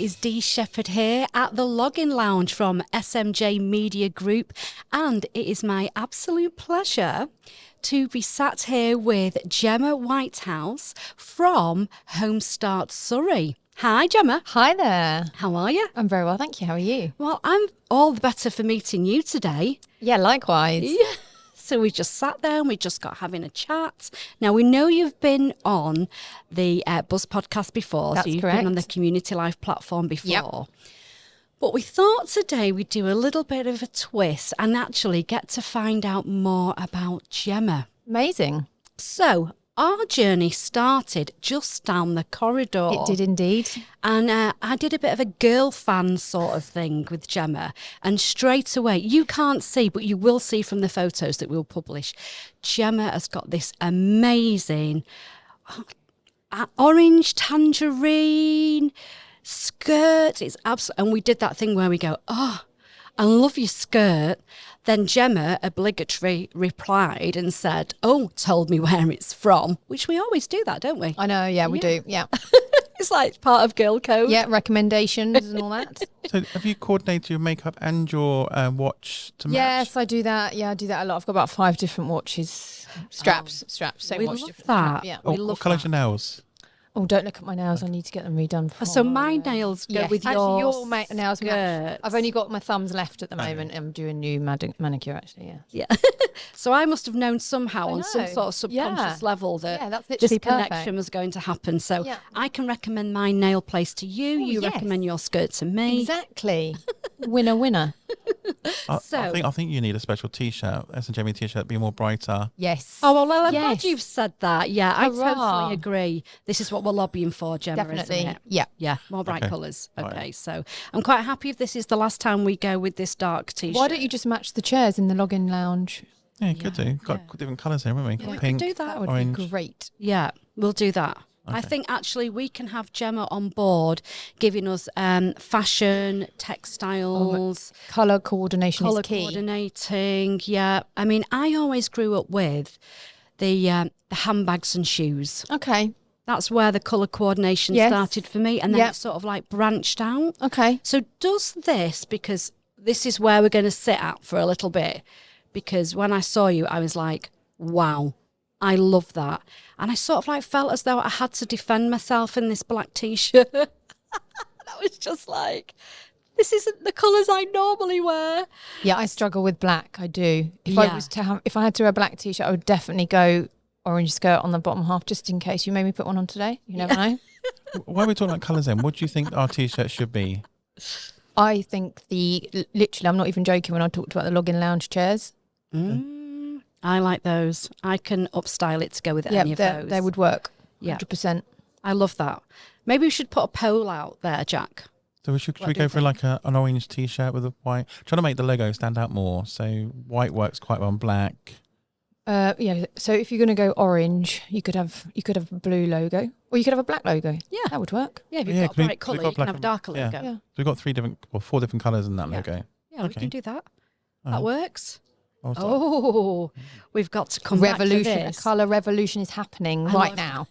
it is Dee Shepherd here at the Login Lounge from SMJ Media Group, and it is my absolute pleasure to be sat here with Gemma Whitehouse from Homestart Surrey. Hi, Gemma. Hi there. How are you? I'm very well, thank you. How are you? Well, I'm all the better for meeting you today. Yeah, likewise. Yeah. So we just sat there and we just got having a chat. Now, we know you've been on the Buzz podcast before. That's so you've correct. been on the Communitylife platform before. Yep. But we thought today we'd do a little bit of a twist and actually get to find out more about Gemma. Amazing. So our journey started just down the corridor. It did indeed. And I did a bit of a girl fan sort of thing with Gemma. And straight away, you can't see, but you will see from the photos that we'll publish, Gemma has got this amazing orange tangerine skirt. It's absolutely, and we did that thing where we go, oh, I love your skirt. Then Gemma obligatory replied and said, oh, told me where it's from, which we always do that, don't we? I know, yeah, we do, yeah. It's like part of girl code. Yeah, recommendations and all that. So have you coordinated your makeup and your watch to match? Yes, I do that. Yeah, I do that a lot. I've got about 5 different watches. Straps. Same we watch. love different that. strap, yeah. We What love colour's that. your nails? Oh, don't look at my nails. I need to get them redone. So my nails go with actually, your nails match. skirts. I've only got my thumbs left at the moment. I'm doing new manicure, actually, yeah. Yeah. So I must have known somehow I on some know. sort of subconscious Yeah. level that Yeah, that's this literally connection perfect. was going to happen. So Yeah. I can recommend my nail place to you. Oh, You yes. recommend your skirt to me. Exactly. Winner, winner. I So- think you need a special T-shirt, S&J T-shirt, be more brighter. Yes. Oh, well, I'm glad Yes. you've said that. Yeah, I Hurrah. totally agree. This is what we're lobbying for, Gemma, Definitely. isn't it? Yeah. Yeah, more bright Okay. colours. Right. Okay, so I'm quite happy if this is the last time we go with this dark T-shirt. Why don't you just match the chairs in the login lounge? Yeah, you could do. Got different colours here, haven't we? we Got could pink, do that. That would orange. be great. Yeah, we'll do that. I Okay. think actually we can have Gemma on board giving us fashion, textiles, Colour coordination colour is key. coordinating. Yeah, I mean, I always grew up with the handbags and shoes. Okay. That's where the colour coordination Yes. started for me, and then Yep. it sort of like branched out. Okay. So does this, because this is where we're going to sit at for a little bit, because when I saw you, I was like, wow, I love that. And I sort of like felt as though I had to defend myself in this black T-shirt. That was just like, this isn't the colours I normally wear. Yeah, I struggle with black. I do. If Yeah. I was to have, if I had to wear a black t-shirt, I would definitely go orange skirt on the bottom half, just in case you made me put one on today. You never know. Why are we talking about colours then? What do you think our T-shirt should be? I think literally, I'm not even joking when I talked about the login lounge chairs. I like those. I can upstyle it to go with any of those. they would work. Yeah. 100%. I love that. Maybe we should put a poll out there, Jack. So should What we do go you for like an orange T-shirt with a white? Trying to make the logo stand out more. So white works quite well on black. Yeah. So if you're going to go orange, you could have a blue logo, or you could have a black logo. Yeah. That would work. Yeah, if you've Yeah, got a 'cause we- bright 'cause colour, we've got you can black have a and- darker yeah. logo. Yeah. So we've got 4 different colours in that Yeah. logo. Yeah, we Okay. can do that. Oh. That works. Oh, so- Oh, we've got to come back to Revolution, a this. colour revolution is happening I right love- now.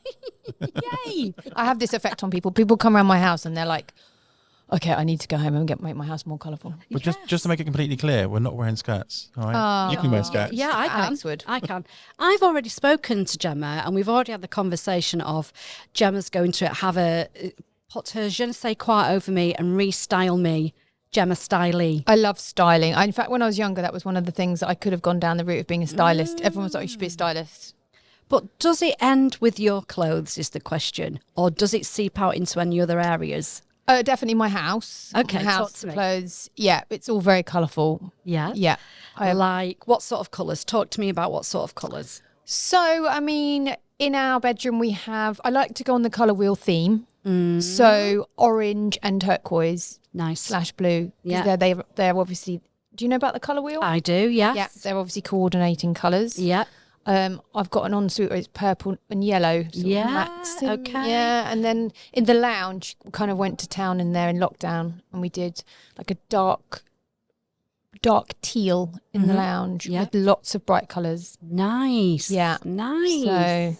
Yay! I have this effect on people. People come around my house and they're like, okay, I need to go home and make my house more colourful. But just to make it completely clear, we're not wearing skirts. All right, you can wear skirts. Yeah, I can. Alex would. I can. I've already spoken to Gemma, and we've already had the conversation of Gemma's going to put her je ne sais quoi over me and restyle me, Gemma Styley. I love styling. In fact, when I was younger, that was one of the things that I could have gone down the route of being a stylist. Everyone was like, you should be a stylist. But does it end with your clothes, is the question, or does it seep out into any other areas? Definitely my house. Okay, my talk house, to me. clothes. Yeah, it's all very colourful. Yeah. Yeah. I like, what sort of colours? Talk to me about what sort of colours. So, I mean, in our bedroom, I like to go on the colour wheel theme. So orange and turquoise Nice. / blue. Yeah. They're obviously, do you know about the colour wheel? I do, yes. Yeah, they're obviously coordinating colours. Yeah. I've got an ensuite where it's purple and yellow. sort of Yeah, mixed. okay. Yeah, and then in the lounge, we kind of went to town in there in lockdown, and we did like a dark teal in the lounge Yeah. with lots of bright colours. Nice. Yeah. Nice. So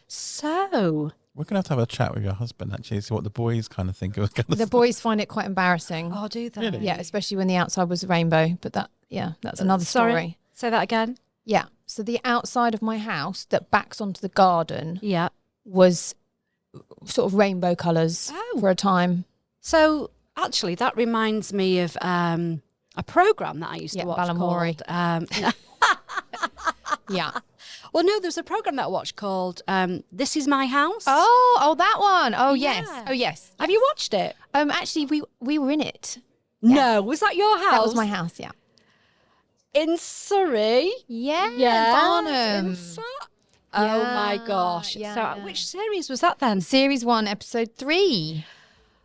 So, We're going to have a chat with your husband, actually, see what the boys kind of think of The boys find it quite embarrassing. Oh, do they? Really? Yeah, especially when the outside was a rainbow. But that's another Sorry? story. Say that again. Yeah. So the outside of my house that backs onto the garden Yeah. was sort of rainbow colours for a time. So actually, that reminds me of a program that I used to watch Balamory. called. Yeah. Well, no, there's a program that I watched called "This Is My House." Oh, that one. Oh, yes. Yeah. Oh, yes. Have you watched it? Actually, we were in it. No, was that your house? That was my house. Yeah. In Surrey. Yeah. Barnum. Oh my gosh! Yeah, So, yeah. which series was that then? Series 1, episode 3.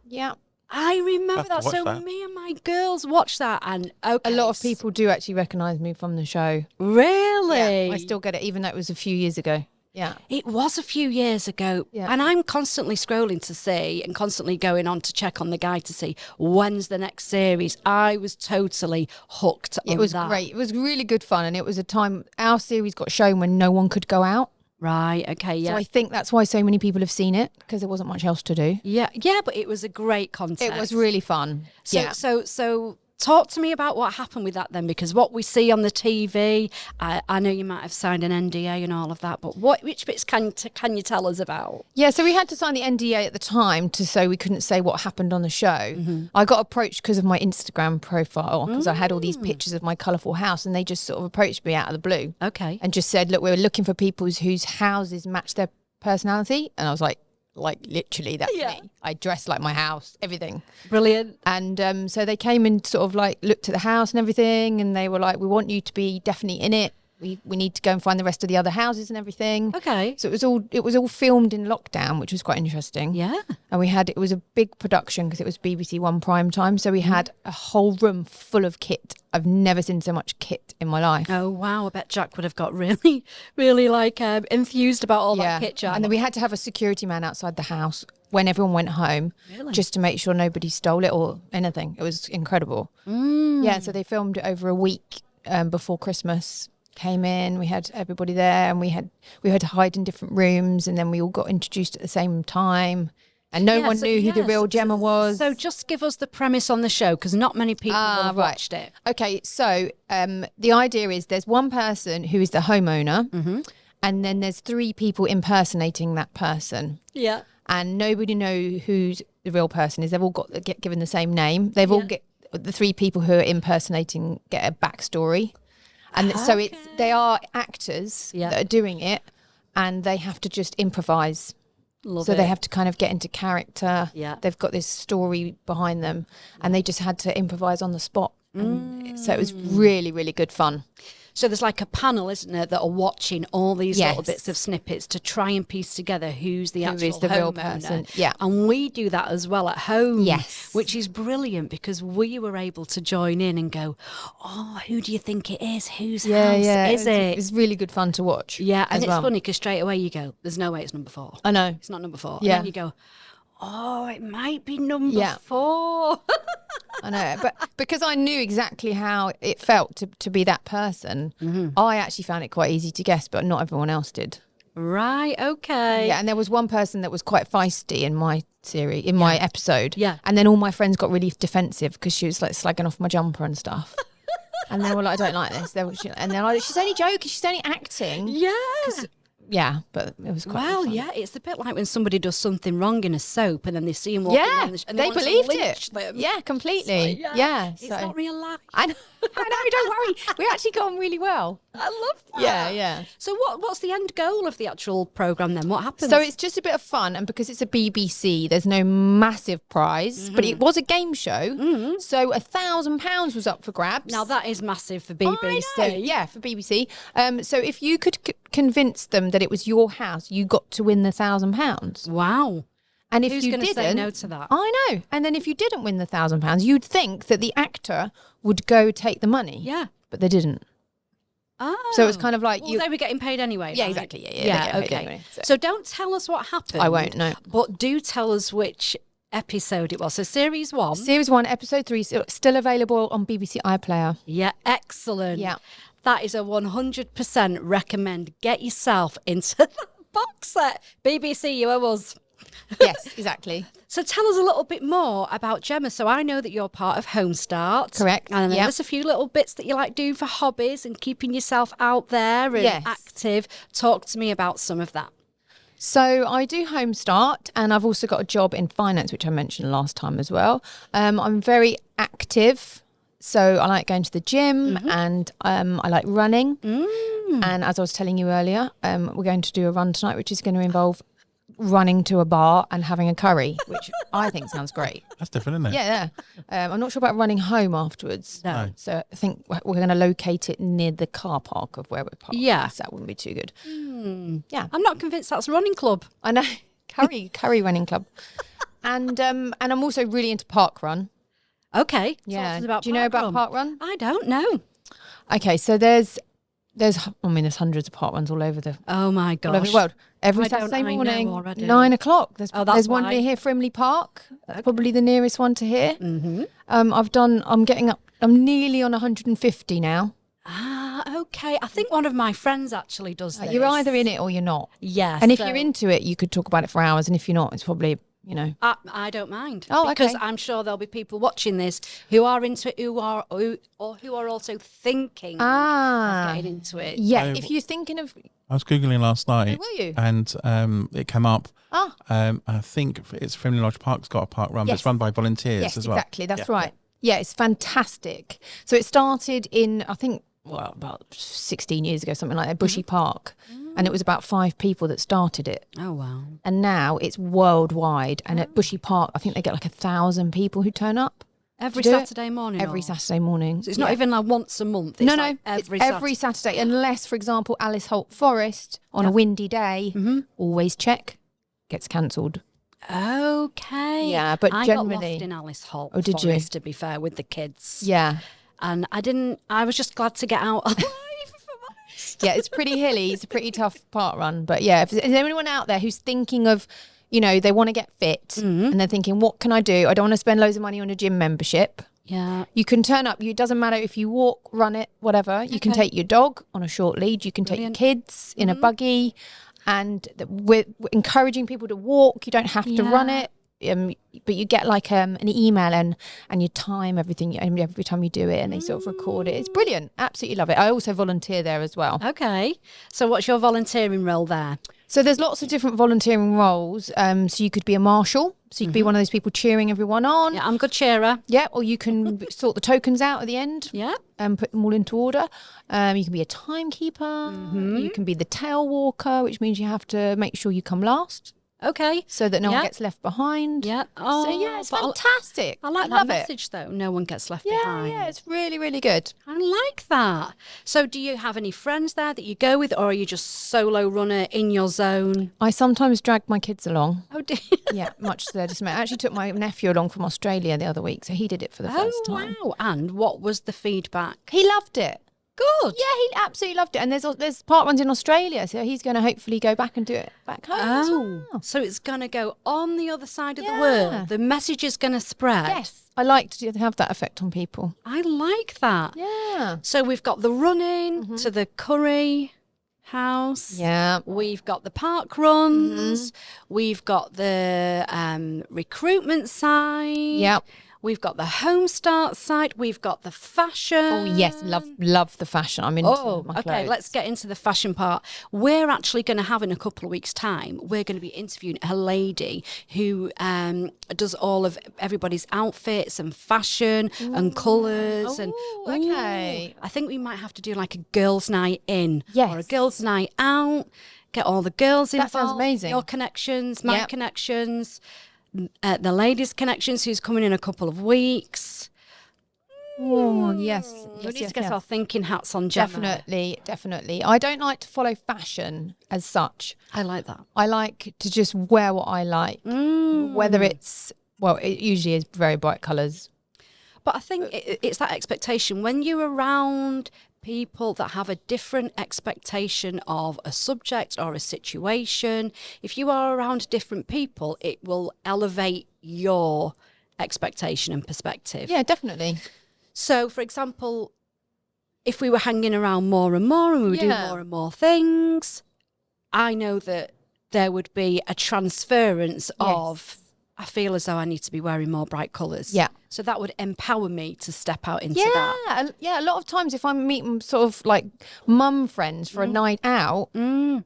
Yeah. I remember Have to that. watch So that. me and my girls watched that, and okay, A lot of people do actually recognise me from the show. really. Yeah, I still get it, even though it was a few years ago. Yeah. It was a few years ago, Yeah. and I'm constantly scrolling to see and constantly going on to check on the guide to see when's the next series. I was totally hooked on It was that. great. It was really good fun. And it was a time our series got shown when no one could go out. Right, okay, yeah. So I think that's why so many people have seen it, because there wasn't much else to do. yeah, but it was a great concept. It was really fun. So, so talk to me about what happened with that then, because what we see on the TV, I know you might have signed an NDA and all of that, but which bits can you tell us about? Yeah, so we had to sign the NDA at the time so we couldn't say what happened on the show. I got approached because of my Instagram profile, because I had all these pictures of my colourful house, and they just sort of approached me out of the blue Okay. and just said, look, we're looking for people whose houses match their personality. And I was like literally, that's Yeah. me. I dress like my house, everything. Brilliant. And so they came and sort of like looked at the house and everything, and they were like, we want you to be definitely in it. We need to go and find the rest of the other houses and everything. Okay. So it was all filmed in lockdown, which was quite interesting. Yeah. And it was a big production because it was BBC One prime time. So we had a whole room full of kit. I've never seen so much kit in my life. Oh wow! I bet Jack would have got really, really like enthused about all that kit, Jack. And then we had to have a security man outside the house when everyone went home, Really? just to make sure nobody stole it or anything. It was incredible. Yeah, so they filmed it over a week before Christmas. Came in, we had everybody there, and we had to hide in different rooms, and then we all got introduced at the same time, and no one knew who the real Gemma was. So just give us the premise on the show, because not many people will have watched it. Okay, so the idea is there's one person who is the homeowner, and then there's 3 people impersonating that person, Yeah. and nobody know who the real person is. They've all get given the same name. They've all the 3 people who are impersonating get a backstory. And so they are actors that are doing it, and they have to just improvise. Love so it. they have to kind of get into character. Yeah. They've got this story behind them, and they just had to improvise on the spot. And so it was really, really good fun. So there's like a panel, isn't there, that are watching all these little Yes. bits of snippets to try and piece together who's the Who actual is the real homeowner. person. Yeah. And we do that as well at home. Yes. Which is brilliant, because we were able to join in and go, oh, who do you think it is? Whose house is it? It's really good fun to watch. Yeah, and as it's well. funny because straight away you go, there's no way it's number 4. I know. It's not number 4. Yeah. And then you go, oh, it might be number Yeah. 4. I know, but because I knew exactly how it felt to be that person, I actually found it quite easy to guess, but not everyone else did. Right, okay. Yeah, and there was one person that was quite feisty in my series, in my episode. Yeah. And then all my friends got really defensive because she was like slagging off my jumper and stuff. And they were like, I don't like this. And they're like, she's only joking, she's only acting. Yeah. Yeah, but it was quite Well, fun. yeah, it's a bit like when somebody does something wrong in a soap and then they see him walking Yeah, down the and they want to believed lynch it. them. Yeah, completely. It's like, yeah. It's So not real life. I know, don't worry. We actually got on really well. I love that. Yeah. So what's the end goal of the actual programme then? What happens? So it's just a bit of fun, and because it's a BBC, there's no massive prize, but it was a game show, so £1,000 was up for grabs. now that is massive for BBC. I know, yeah, for BBC. So if you could convince them that it was your house, you got to win the £1,000. Wow. And if Who's you going to didn't, say no to that? I know. And then if you didn't win the £1,000, you'd think that the actor would go take the money. Yeah. But they didn't. Oh. So it's kind of like well, they were getting paid anyway. Yeah, right? exactly. Yeah, Yeah, they get paid okay. anyway, so. so. don't tell us what happened. I won't, no. But do tell us which episode it was. So series 1. Series 1, episode 3, still available on BBC iPlayer. Yeah, excellent. Yeah. That is a 100% recommend. Get yourself into that box set. BBC, you owe us. Yes, exactly. So tell us a little bit more about Gemma. So I know that you're part of Home Start. Correct. And then Yep. there's a few little bits that you like doing for hobbies and keeping yourself out there and Yes. active. Talk to me about some of that. So I do Home Start, and I've also got a job in finance, which I mentioned last time as well. I'm very active. So I like going to the gym and I like running. And as I was telling you earlier, we're going to do a run tonight, which is going to involve running to a bar and having a curry, which I think sounds great. That's different, isn't it? Yeah. I'm not sure about running home afterwards. No. So I think we're going to locate it near the car park of where we're parked. Yeah. So that wouldn't be too good. Yeah. I'm not convinced that's a running club. I know. Curry running club. And I'm also really into park run. Okay. Talk Yeah. to us about Do you know about park run? I don't know. Okay, so there's hundreds of park runs all over the Oh my gosh. all over the world. Every Why don't Saturday I know morning, already? 9:00. Oh, that's There's one why. near here, Frimley Park. That's probably the nearest one to here. Mm-hmm. I'm nearly on 150 now. Ah, okay. I think one of my friends actually does this. You're either in it or you're not. Yes. And if so you're into it, you could talk about it for hours. And if you're not, it's probably, I don't mind. Oh, because okay. I'm sure there'll be people watching this who are into it, who are also thinking of getting into it. Yeah, I- if you're thinking of... I was Googling last night. were you? And it came up. Ah. I think it's Frimley Lodge Park's got a park run, but Yes. it's run by volunteers Yes, as well. exactly. That's Yeah. right. Yeah, it's fantastic. So it started in, I think, about 16 years ago, something like that, Bushy Park. And it was about 5 people that started it. Oh, wow. And now it's worldwide. And at Bushy Park, I think they get like 1,000 people who turn up. Every to do it. Saturday morning? Every or- Saturday morning. So it's not even like once a month? It's No, like it's every every Saturday. Unless, for example, Alice Holt Forest on a windy day, always check, gets cancelled. Okay. Yeah, but I generally... got lost in Alice Holt Oh, did you? Forest, to be fair, with the kids. Yeah. And I was just glad to get out alive. Yeah, it's pretty hilly. It's a pretty tough park run. But yeah, if there's anyone out there who's thinking of, they want to get fit and they're thinking, what can I do? I don't want to spend loads of money on a gym membership. Yeah. You can turn up. It doesn't matter if you walk, run it, whatever. You can take your dog on a short lead. You can take your kids in a buggy. And we're encouraging people to walk. You don't have to run it. But you get like an email and you time everything every time you do it, and they sort of record it. It's brilliant. Absolutely love it. I also volunteer there as well. Okay. So what's your volunteering role there? So there's lots of different volunteering roles. So you could be a marshal. So you could be one of those people cheering everyone on. Yeah, I'm good cheerer. Yeah, or you can sort the tokens out at the end. Yeah. And put them all into order. You can be a timekeeper. You can be the tail walker, which means you have to make sure you come last Okay. so that no one Yeah. gets left behind. Yeah. So Oh, yeah, it's but fantastic. I like that love it. message though. No one gets left Yeah, behind. yeah, it's really, really good. I like that. So do you have any friends there that you go with, or are you just solo runner in your zone? I sometimes drag my kids along. Oh, dear. Yeah, much to their dismay. I actually took my nephew along from Australia the other week, so he did it for the first time. Wow. And what was the feedback? He loved it. Good. Yeah, he absolutely loved it. And there's park runs in Australia, so he's going to hopefully go back and do it back home as well. So it's going to go on the other side of the Yeah. world. The message is going to spread. Yes, I like to have that effect on people. I like that. Yeah. So we've got the running to the curry house. Yeah. We've got the park runs. We've got the recruitment side. Yep. We've got the home start side. We've got the fashion. Oh yes, love the fashion. I'm into my okay, clothes. let's get into the fashion part. We're actually going to have in a couple of weeks' time, we're going to be interviewing a lady who does all of everybody's outfits and fashion and colours. And okay. I think we might have to do like a girls' night in or a Yes. girls' night out. Get all the girls involved. That sounds amazing. Your connections, my Yep. connections, the ladies' connections who's coming in a couple of weeks. Oh yes. We Yes, need yes, to get yes. our thinking hats on, Gemma. Definitely. I don't like to follow fashion as such. I like that. I like to just wear what I like, whether it's it usually is very bright colours. But I think it's that expectation. When you're around people that have a different expectation of a subject or a situation, if you are around different people, it will elevate your expectation and perspective. Yeah, definitely. So, for example, if we were hanging around more and more and we were doing Yeah. more and more things, I know that there would be a transference of, I feel as though I need to be wearing more bright colours. Yeah. So that would empower me to step out into that. Yeah, a lot of times if I'm meeting sort of like mum friends for a night out,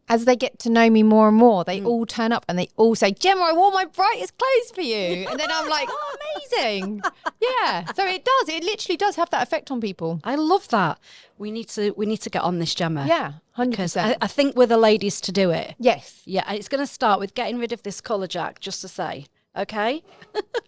as they get to know me more and more, they all turn up and they all say, Gemma, I wore my brightest clothes for you. And then I'm like, oh, amazing. Yeah. So it literally does have that effect on people. I love that. We need to get on this, Gemma. Yeah, 100%. Because I think we're the ladies to do it. Yes. Yeah, and it's going to start with getting rid of this colour, Jack, just to say. Okay?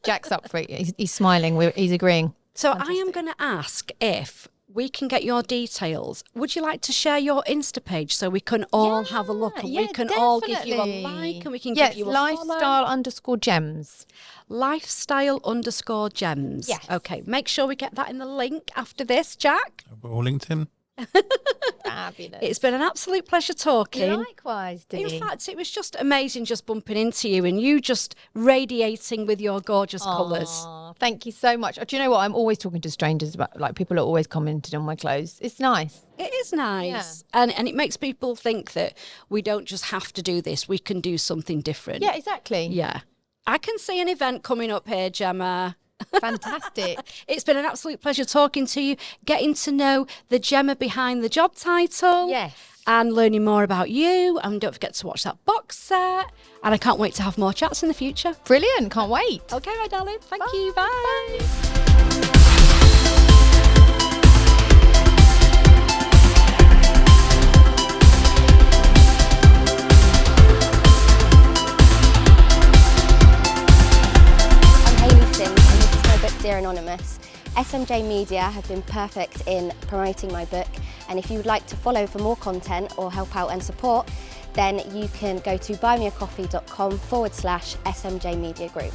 Jack's up for it. He's smiling. He's agreeing. So I am going to ask if we can get your details. Would you like to share your Insta page so we can all have a look and we can all give you a like and we can give you a lifestyle_gems. Lifestyle_gems. Yes. Okay, make sure we get that in the link after this, Jack. We're all LinkedIn. Fabulous. It's been an absolute pleasure talking. Likewise, Dee. In fact, it was just amazing just bumping into you and you just radiating with your gorgeous colours. Thank you so much. Do you know what? I'm always talking to strangers about, like, people are always commenting on my clothes. It's nice. It is nice. Yeah. And it makes people think that we don't just have to do this. We can do something different. Yeah, exactly. Yeah. I can see an event coming up here, Gemma. Fantastic. It's been an absolute pleasure talking to you, getting to know the Gemma behind the job title. Yes. And learning more about you. And don't forget to watch that box set. And I can't wait to have more chats in the future. Brilliant. Can't wait. Okay, my darling. Thank you. Bye. Bye. Dear Anonymous. SMJ Media have been perfect in promoting my book, and if you would like to follow for more content or help out and support, then you can go to buymeacoffee.com/SMJ Media Group.